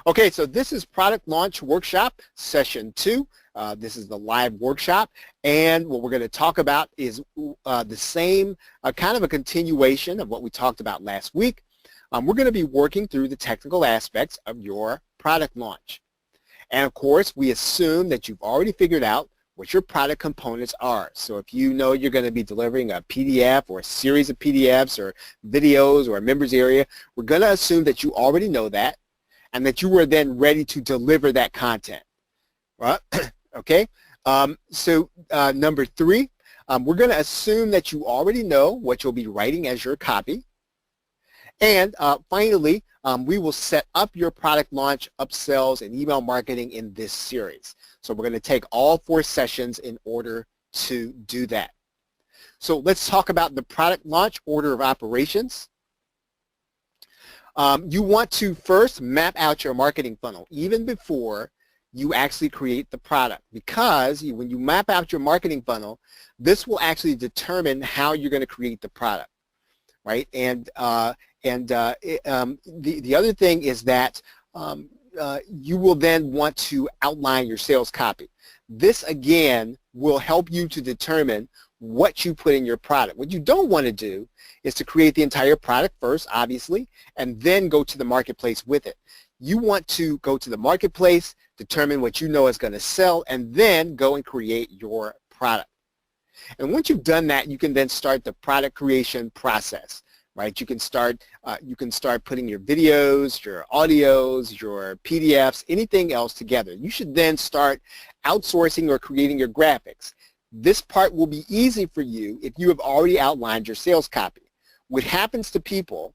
Okay, so this is Product Launch Workshop Session 2. This is the live workshop, and what we're going to talk about is the same, kind of a continuation of what we talked about last week. We're going to be working through the technical aspects of your product launch. And of course, we assume that you've already figured out what your product components are. So if you know you're going to be delivering a PDF or a series of PDFs or videos or a members area, we're going to assume that you already know that, and that you are then ready to deliver that content, right? Okay. Number 3, we're going to assume that you already know what you'll be writing as your copy. And finally, we will set up your product launch, upsells, and email marketing in this series. So we're going to take all 4 sessions in order to do that. So let's talk about the product launch order of operations. You want to first map out your marketing funnel even before you actually create the product, because when you map out your marketing funnel, this will actually determine how you're going to create the product, right? And the other thing is that you will then want to outline your sales copy. This again will help you to determine what you put in your product. What you don't want to do is to create the entire product first, obviously, and then go to the marketplace with it. You want to go to the marketplace, determine what you know is going to sell, and then go and create your product. And once you've done that, you can then start the product creation process, right? You can start putting your videos, your audios, your PDFs, anything else together. You should then start outsourcing or creating your graphics. This part will be easy for you if you have already outlined your sales copy. What happens to people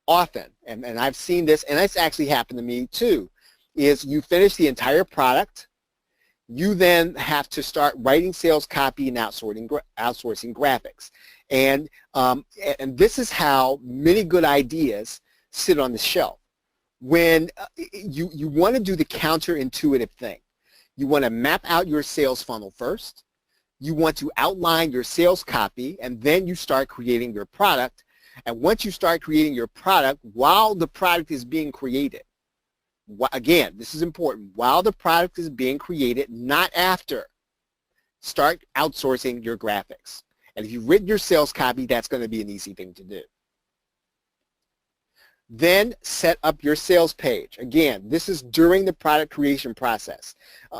often, and I've seen this, and it's actually happened to me too, is you finish the entire product, you then have to start writing sales copy and outsourcing graphics. And this is how many good ideas sit on the shelf. When you want to do the counterintuitive thing, you want to map out your sales funnel first, you want to outline your sales copy, and then you start creating your product. And once you start creating your product, while the product is being created, again, this is important, while the product is being created, not after, start outsourcing your graphics. And if you've written your sales copy, that's going to be an easy thing to do. Then set up your sales page. Again, this is during the product creation process.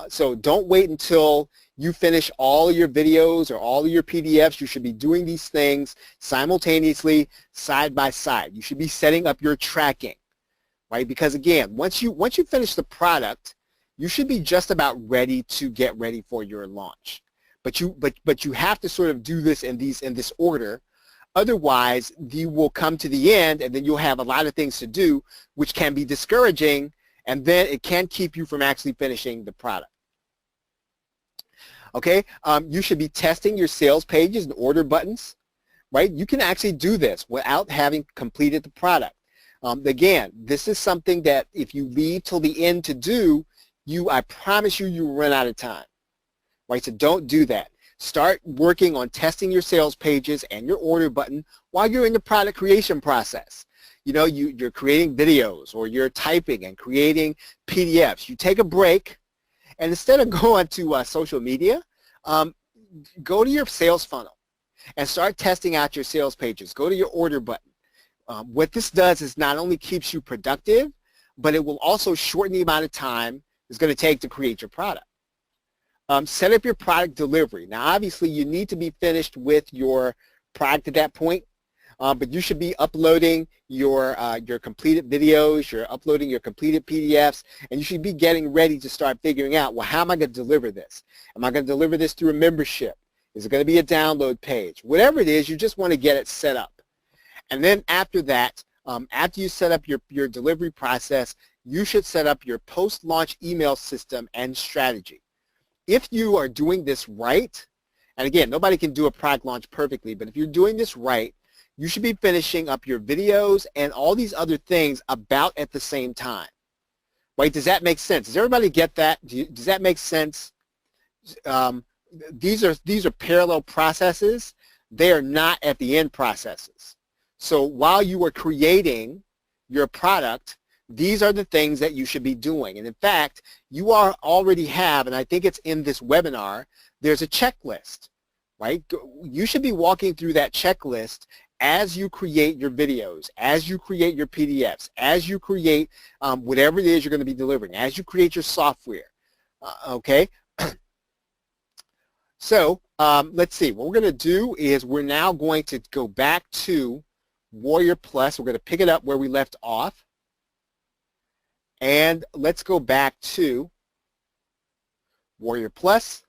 So don't wait until you finish all of your videos or all of your PDFs. You should be doing these things simultaneously, side by side. You should be setting up your tracking, right? Because again, once you finish the product, you should be just about ready to get ready for your launch. But you have to sort of do this in this order. Otherwise, you will come to the end, and then you'll have a lot of things to do, which can be discouraging, and then it can keep you from actually finishing the product. Okay, you should be testing your sales pages and order buttons, right? You can actually do this without having completed the product. Again, this is something that if you leave till the end to do, I promise you will run out of time, right? So don't do that. Start working on testing your sales pages and your order button while you're in the product creation process. You know, you're creating videos or you're typing and creating PDFs. You take a break, and instead of going to social media, go to your sales funnel and start testing out your sales pages. Go to your order button. What this does is not only keeps you productive, but it will also shorten the amount of time it's going to take to create your product. Set up your product delivery. Now, obviously, you need to be finished with your product at that point, but you should be uploading your completed videos, you're uploading your completed PDFs, and you should be getting ready to start figuring out, well, how am I going to deliver this? Am I going to deliver this through a membership? Is it going to be a download page? Whatever it is, you just want to get it set up. And then after that, after you set up your delivery process, you should set up your post-launch email system and strategy. If you are doing this right, and again, nobody can do a product launch perfectly, but if you're doing this right, you should be finishing up your videos and all these other things about at the same time. Right? Does that make sense? Does everybody get that? Does that make sense? These are parallel processes. They are not at the end processes. So while you are creating your product, These are the things that you should be doing. And in fact, you already have, and I think it's in this webinar, there's a checklist, right? You should be walking through that checklist as you create your videos, as you create your PDFs, as you create whatever it is you're going to be delivering, as you create your software, okay? So let's see, what we're going to do is we're now going to go back to Warrior Plus. We're going to pick it up where we left off. And let's go back to Warrior Plus.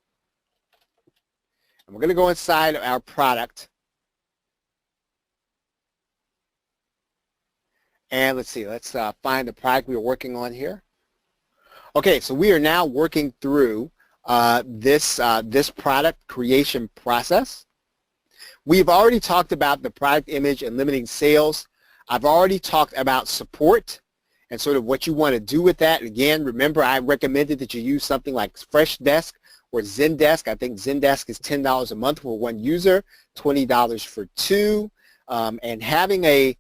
And we're going to go inside of our product. And let's see, let's find the product we were working on here. Okay, so we are now working through this product creation process. We've already talked about the product image and limiting sales. I've already talked about support and sort of what you want to do with that. Again, remember I recommended that you use something like Freshdesk or Zendesk. I think Zendesk is $10 a month for one user, $20 for two. And having a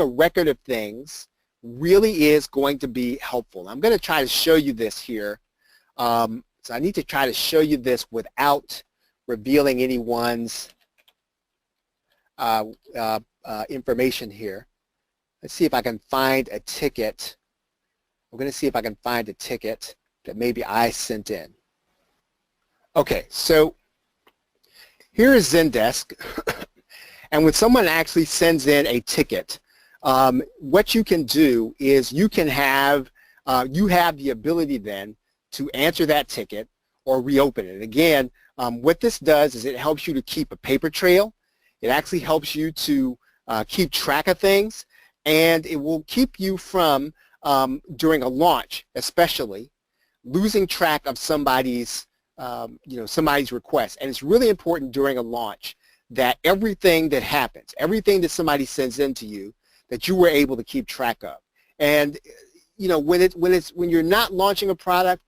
record of things really is going to be helpful. I'm going to try to show you this here. So I need to try to show you this without revealing anyone's information here. Let's see if I can find a ticket. I'm going to see if I can find a ticket that maybe I sent in. Okay, so here is Zendesk. And when someone actually sends in a ticket, what you can do is you can have, you have the ability then to answer that ticket or reopen it. Again, what this does is it helps you to keep a paper trail. It actually helps you to keep track of things, and it will keep you from, during a launch especially, losing track of somebody's, somebody's request. And it's really important during a launch that everything that happens, everything that somebody sends in to you, that you were able to keep track of. And when you're not launching a product,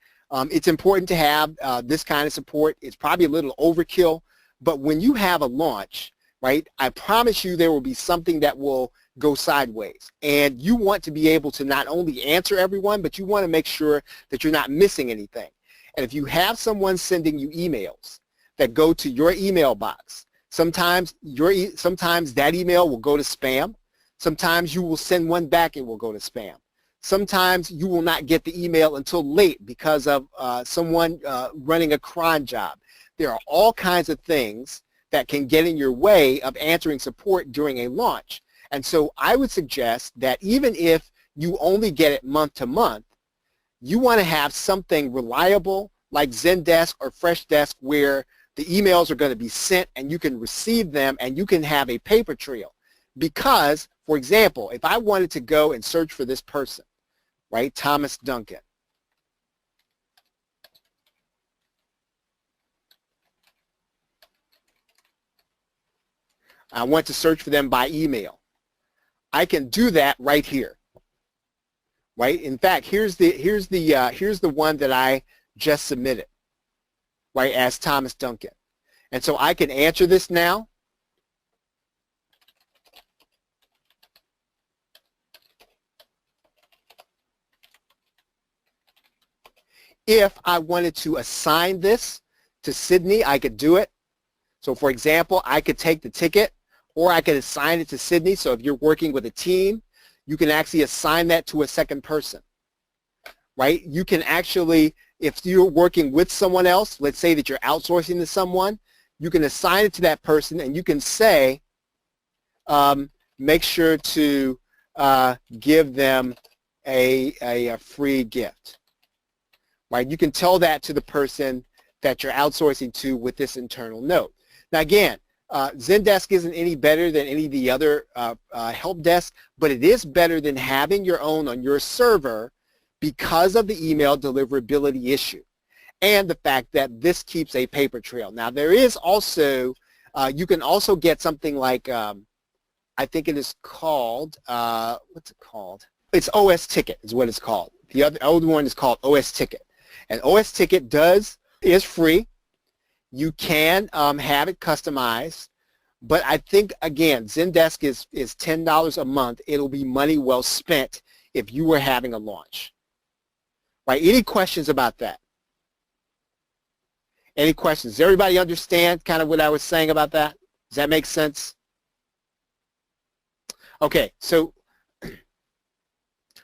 it's important to have this kind of support. It's probably a little overkill, but when you have a launch, right, I promise you there will be something that will go sideways. And you want to be able to not only answer everyone, but you want to make sure that you're not missing anything. And if you have someone sending you emails that go to your email box, sometimes that email will go to spam. Sometimes you will send one back, it will go to spam. Sometimes you will not get the email until late because of someone running a cron job. There are all kinds of things that can get in your way of answering support during a launch. And so I would suggest that even if you only get it month to month, you want to have something reliable like Zendesk or Freshdesk where the emails are going to be sent and you can receive them and you can have a paper trail. Because, for example, if I wanted to go and search for this person, right, Thomas Duncan, I want to search for them by email. I can do that right here, right? In fact, here's the one that I just submitted, right, as Thomas Duncan. And so I can answer this now. If I wanted to assign this to Sydney, I could do it. So for example, I could take the ticket or I could assign it to Sydney. So if you're working with a team, you can actually assign that to a second person, right? You can actually, if you're working with someone else, let's say that you're outsourcing to someone, you can assign it to that person and you can say, make sure to give them a free gift. Right? You can tell that to the person that you're outsourcing to with this internal note. Now again, Zendesk isn't any better than any of the other help desks, but it is better than having your own on your server because of the email deliverability issue and the fact that this keeps a paper trail. Now there is also, you can also get something like, I think it is called, what's it called? It's OS Ticket is what it's called. The other one is called OS Ticket. And OS Ticket is free. You can have it customized, but I think, again, Zendesk is $10 a month. It'll be money well spent if you were having a launch. Right? Any questions about that? Any questions? Does everybody understand kind of what I was saying about that? Does that make sense? Okay, so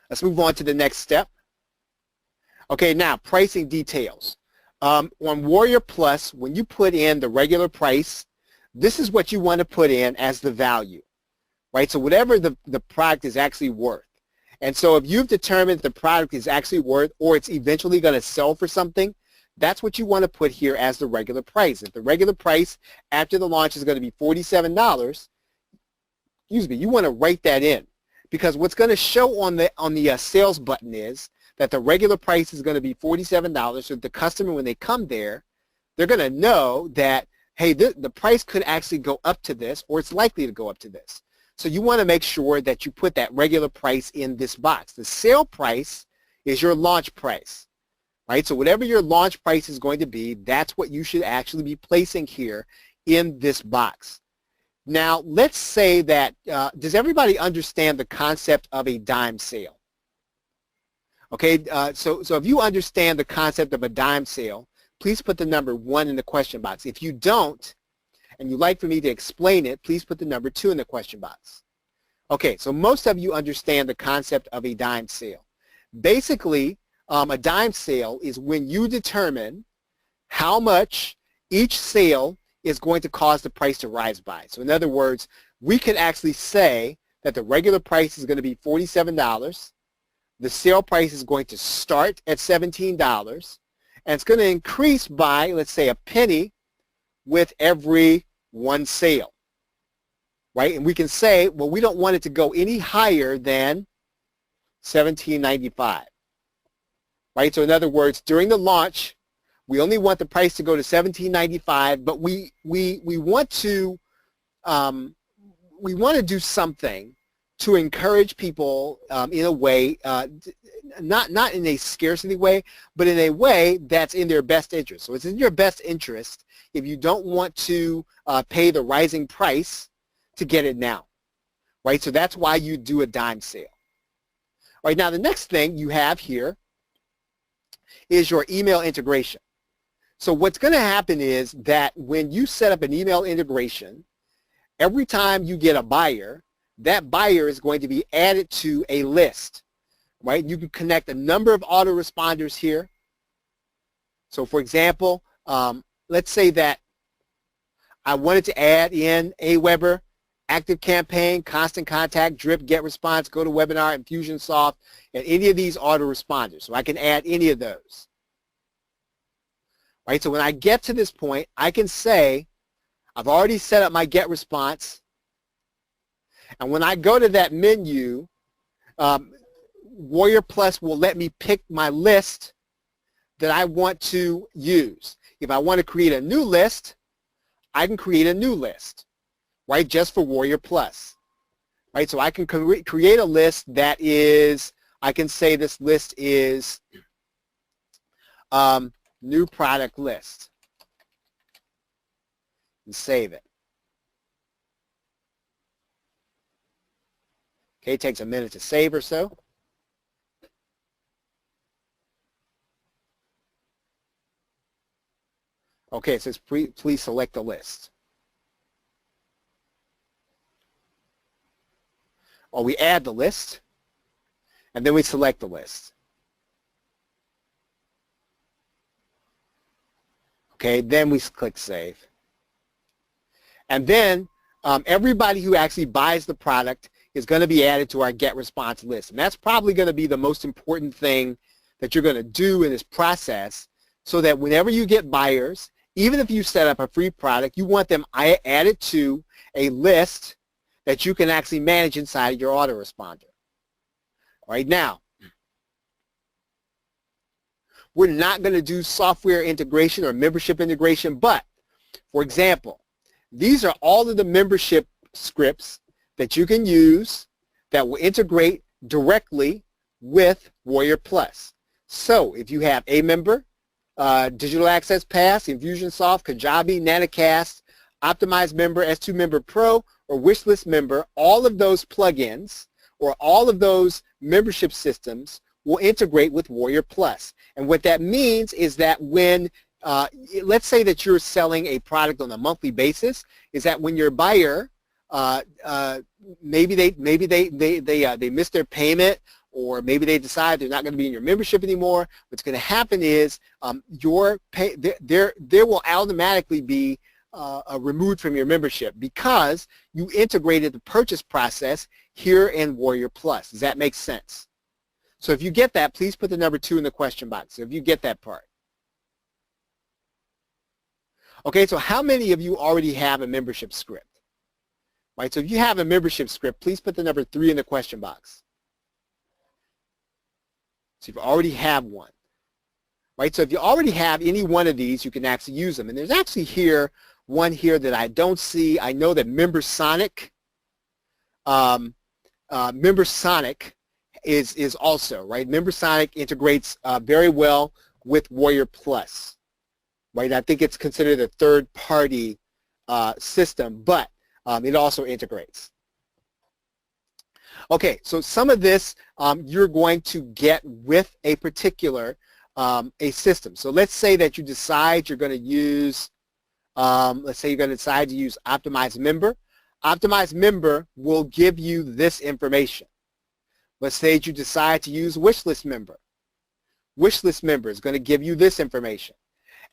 let's move on to the next step. Okay, now pricing details. On Warrior Plus, when you put in the regular price, this is what you want to put in as the value, right? So whatever the product is actually worth. And so if you've determined the product is actually worth or it's eventually going to sell for something, that's what you want to put here as the regular price. If the regular price after the launch is going to be $47, excuse me, you want to write that in, because what's going to show on the sales button is that the regular price is going to be $47. So the customer, when they come there, they're going to know that, hey, the price could actually go up to this, or it's likely to go up to this. So you want to make sure that you put that regular price in this box. The sale price is your launch price, right? So whatever your launch price is going to be, that's what you should actually be placing here in this box. Now, let's say that, does everybody understand the concept of a dime sale? Okay, so if you understand the concept of a dime sale, please put the number 1 in the question box. If you don't, and you'd like for me to explain it, please put the number 2 in the question box. Okay, so most of you understand the concept of a dime sale. Basically, a dime sale is when you determine how much each sale is going to cause the price to rise by. So in other words, we could actually say that the regular price is going to be $47. The sale price is going to start at $17, and it's going to increase by, let's say, a penny with every one sale, right? And we can say, well, we don't want it to go any higher than $17.95, right? So in other words, during the launch, we only want the price to go to $17.95, but we want to do something to encourage people in a way, not in a scarcity way, but in a way that's in their best interest. So it's in your best interest if you don't want to pay the rising price to get it now, right? So that's why you do a dime sale. All right, now the next thing you have here is your email integration. So what's going to happen is that when you set up an email integration, every time you get a buyer, that buyer is going to be added to a list, right? You can connect a number of autoresponders here. So for example, let's say that I wanted to add in Aweber, ActiveCampaign, Constant Contact, Drip, GetResponse, GoToWebinar, Infusionsoft, and any of these autoresponders. So I can add any of those. Right? So when I get to this point, I can say, I've already set up my GetResponse. And when I go to that menu, Warrior Plus will let me pick my list that I want to use. If I want to create a new list, I can create a new list, right, just for Warrior Plus. Right, so I can create a list that is, I can say this list is new product list and save it. Okay, it takes a minute to save or so. Okay, it says please select the list. Or we add the list, and then we select the list. Okay, then we click Save. And then everybody who actually buys the product is going to be added to our GetResponse list. And that's probably going to be the most important thing that you're going to do in this process, so that whenever you get buyers, even if you set up a free product, you want them added to a list that you can actually manage inside of your autoresponder. All right, now, we're not going to do software integration or membership integration, but, for example, these are all of the membership scripts that you can use that will integrate directly with Warrior Plus. So if you have Amember, Digital Access Pass, Infusionsoft, Kajabi, Nanocast, Optimized Member, S2 Member Pro, or Wishlist Member, all of those plugins or all of those membership systems will integrate with Warrior Plus. And what that means is that when, let's say that you're selling a product on a monthly basis, is that when your buyer, maybe they miss their payment, or maybe they decide they're not going to be in your membership anymore, what's going to happen is there will automatically be removed from your membership because you integrated the purchase process here in Warrior Plus. Does that make sense? So if you get that, please put the number 2 in the question box. So if you get that part. Okay, so how many of you already have a membership script? Right, so if you have a membership script, please put the number 3 in the question box. So if you already have one. Right, so if you already have any one of these, you can actually use them. And there's actually one here that I don't see. I know that MemberSonic is also, right? MemberSonic integrates very well with Warrior Plus, right? I think it's considered a third-party system, but it also integrates. Okay, so some of this you're going to get with a particular a system. So let's say that you decide you're going to use, let's say you're going to decide to use Optimize Member. Optimize Member will give you this information. Let's say you decide to use Wishlist Member. Wishlist Member is going to give you this information.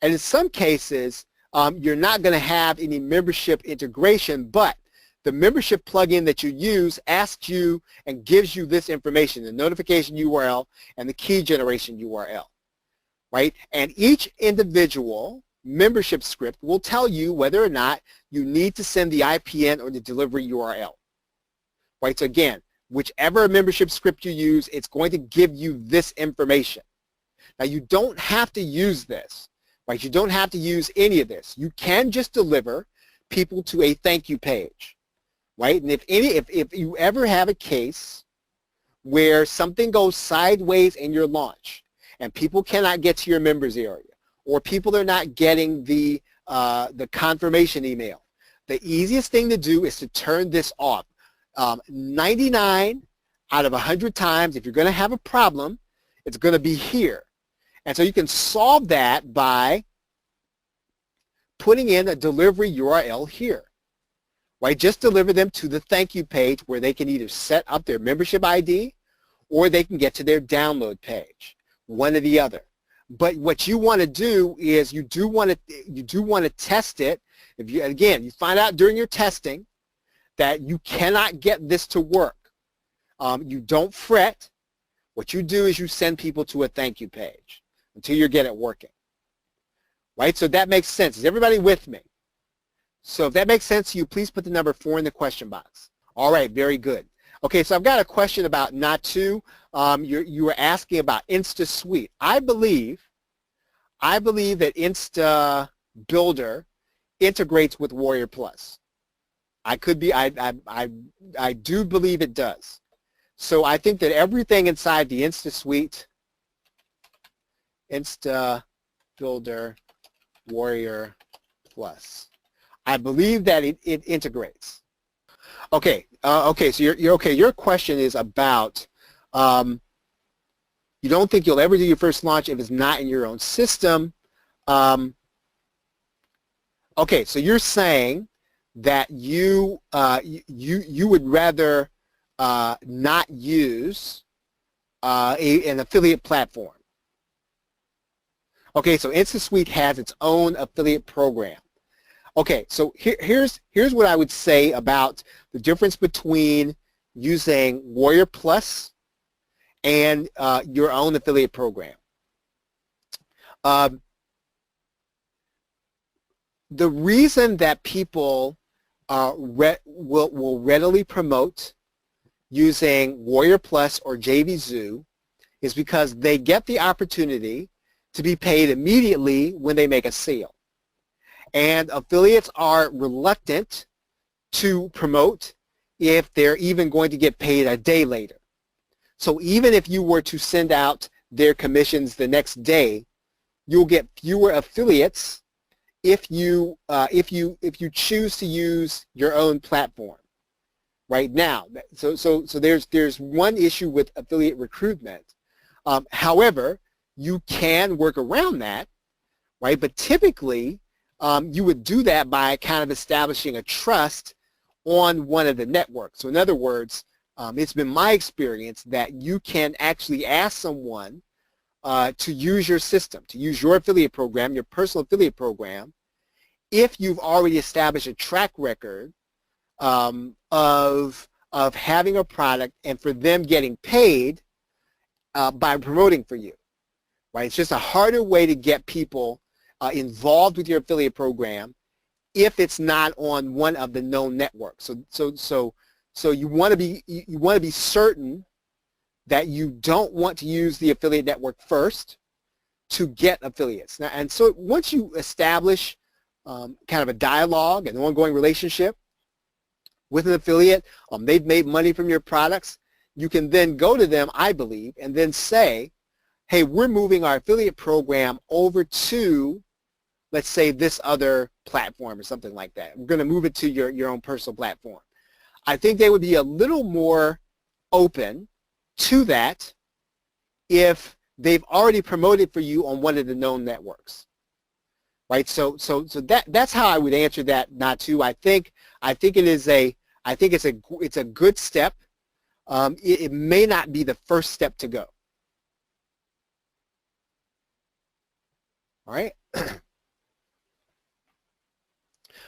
And in some cases, you're not going to have any membership integration, but the membership plugin that you use asks you and gives you this information, the notification URL and the key generation URL, right? And each individual membership script will tell you whether or not you need to send the IPN or the delivery URL, right? So again, whichever membership script you use, it's going to give you this information. Now you don't have to use this, right? You don't have to use any of this. You can just deliver people to a thank you page, right? And if you ever have a case where something goes sideways in your launch and people cannot get to your members area, or people are not getting the confirmation email, the easiest thing to do is to turn this off. 99 out of 100 times, if you're going to have a problem, it's going to be here. And so you can solve that by putting in a delivery URL here, right? Just deliver them to the thank you page where they can either set up their membership ID or they can get to their download page, one or the other. But what you want to do is you do want to test it. If you, again, you find out during your testing that you cannot get this to work, you don't fret. What you do is you send people to a thank you page until you get it working, right? So that makes sense. Is everybody with me? So if that makes sense to you, please put the number 4 in the question box. All right, very good. Okay, so I've got a question about Natu. You were asking about InstaSuite. I believe that Insta Builder integrates with Warrior Plus. I do believe it does. So I think that everything inside the InstaSuite, Insta Builder, Warrior Plus, I believe that it integrates. Okay, okay. So you're okay. Your question is about you don't think you'll ever do your first launch if it's not in your own system. Okay, so you're saying that you would rather not use an affiliate platform. Okay, so InstaSuite has its own affiliate program. Okay, so here's what I would say about the difference between using Warrior Plus and your own affiliate program. The reason that people will readily promote using Warrior Plus or JVZoo is because they get the opportunity to be paid immediately when they make a sale. And affiliates are reluctant to promote if they're even going to get paid a day later. So even if you were to send out their commissions the next day, you'll get fewer affiliates if you choose to use your own platform. right now. So there's one issue with affiliate recruitment. However, you can work around that, right? But typically, you would do that by kind of establishing a trust on one of the networks. So in other words, it's been my experience that you can actually ask someone to use your system, to use your affiliate program, your personal affiliate program, if you've already established a track record of having a product and for them getting paid by promoting for you, right? It's just a harder way to get people involved with your affiliate program if it's not on one of the known networks. So you want to be certain that you don't want to use the affiliate network first to get affiliates. Now, and so once you establish kind of a dialogue and an ongoing relationship with an affiliate, they've made money from your products, you can then go to them, I believe, and then say, hey, we're moving our affiliate program over to, let's say, this other platform or something like that. We're going to move it to your own personal platform. I think they would be a little more open to that if they've already promoted for you on one of the known networks, right? So that's how I would answer that. Natu. I think it's a good step. It may not be the first step to go. All right.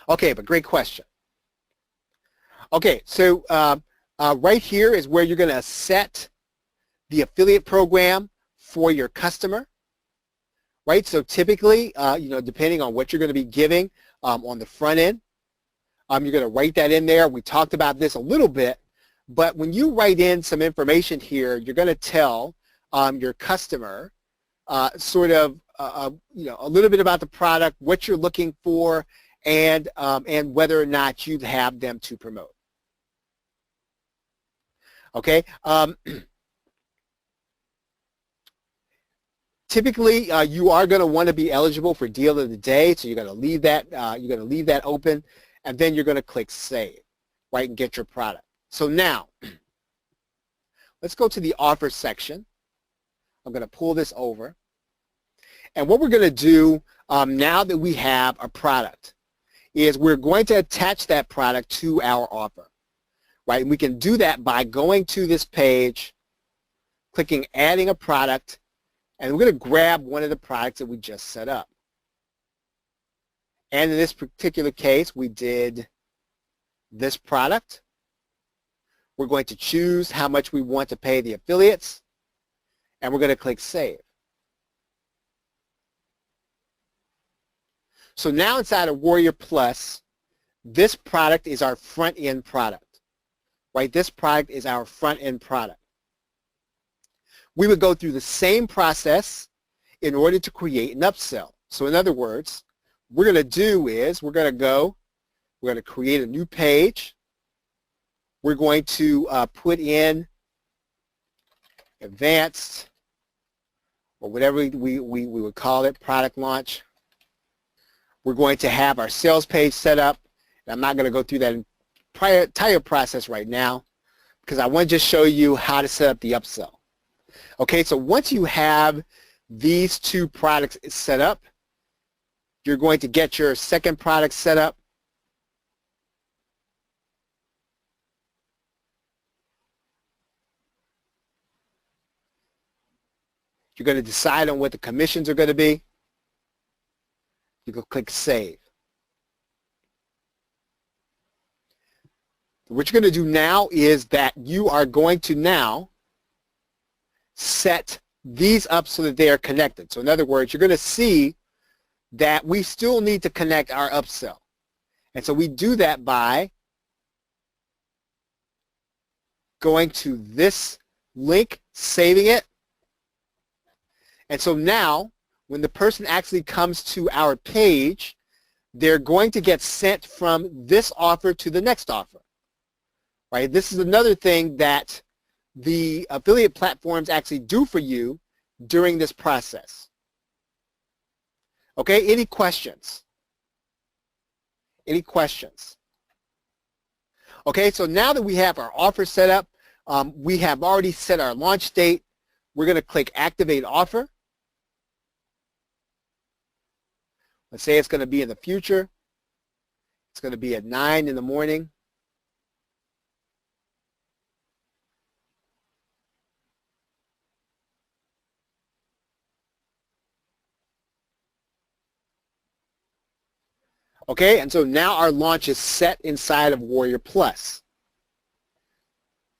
Okay, but great question. Okay, so right here is where you're going to set the affiliate program for your customer, right? So typically, depending on what you're going to be giving on the front end, you're going to write that in there. We talked about this a little bit, but when you write in some information here, you're going to tell your customer sort of a little bit about the product, what you're looking for, and whether or not you'd have them to promote. Okay. Typically, you are going to want to be eligible for deal of the day, so you're going to leave that open, and then you're going to click save, right, and get your product. So now, let's go to the offer section. I'm going to pull this over, and what we're going to do now that we have a product is we're going to attach that product to our offer, right? And we can do that by going to this page, clicking adding a product, and we're going to grab one of the products that we just set up. And in this particular case, we did this product. We're going to choose how much we want to pay the affiliates, and we're going to click save. So now inside of Warrior Plus, this product is our front-end product, right? This product is our front-end product. We would go through the same process in order to create an upsell. So in other words, what we're going to do is we're going to create a new page. We're going to put in advanced, or whatever we would call it, product launch. We're going to have our sales page set up. And I'm not going to go through that entire process right now because I want to just show you how to set up the upsell. Okay, so once you have these two products set up, you're going to get your second product set up. You're going to decide on what the commissions are going to be. You can click save. What you're going to do now is that you are going to now set these up so that they are connected. So in other words, you're going to see that we still need to connect our upsell. And so we do that by going to this link, saving it. And so now, when the person actually comes to our page, they're going to get sent from this offer to the next offer, right? This is another thing that the affiliate platforms actually do for you during this process. Okay, any questions? Any questions? Okay, so now that we have our offer set up, we have already set our launch date. We're going to click Activate Offer. Let's say it's going to be in the future. It's going to be at 9 in the morning. Okay, and so now our launch is set inside of Warrior Plus.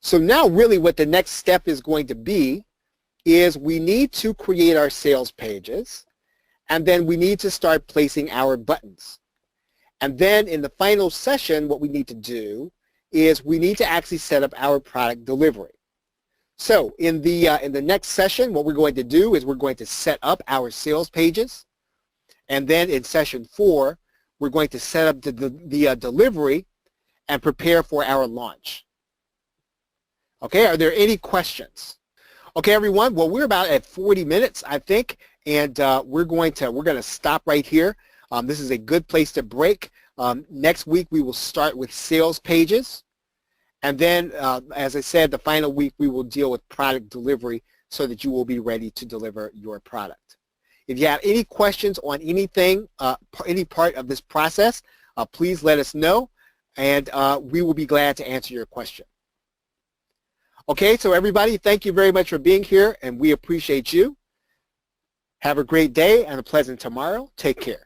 So now really what the next step is going to be is we need to create our sales pages, and then we need to start placing our buttons. And then in the final session, what we need to do is we need to actually set up our product delivery. So in the next session, what we're going to do is we're going to set up our sales pages, and then in session 4, we're going to set up the delivery and prepare for our launch. Okay, are there any questions? Okay, everyone, well, we're about at 40 minutes, I think, and we're going to stop right here. This is a good place to break. Next week, we will start with sales pages, and then, as I said, the final week, we will deal with product delivery so that you will be ready to deliver your product. If you have any questions on anything, any part of this process, please let us know, and we will be glad to answer your question. Okay, so everybody, thank you very much for being here, and we appreciate you. Have a great day and a pleasant tomorrow. Take care.